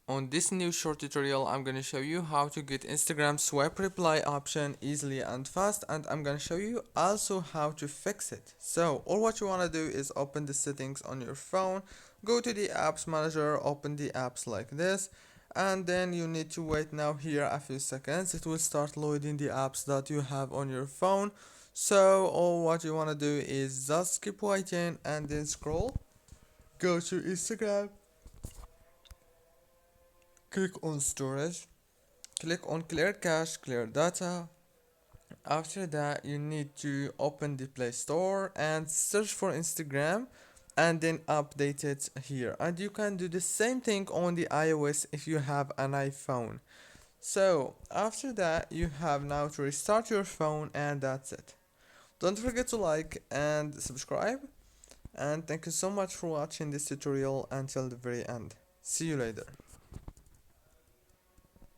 On this new short tutorial, I'm gonna show you how to get Instagram swipe reply option easily and fast, and I'm gonna show you also how to fix it. So all what you wanna do is open the settings on your phone, go to the apps manager, open the apps like this, and then you need to wait now here a few seconds. It will start loading the apps that you have on your phone. So all what you wanna do is just keep waiting and then scroll, go to Instagram, click on storage, click on clear cache, clear data. After that, you need to open the Play Store and search for Instagram and then update it here. And you can do the same thing on the iOS if you have an iPhone. So after that, you have now to restart your phone, and that's it. Don't forget to like and subscribe, and thank you so much for watching this tutorial until the very end. See you later.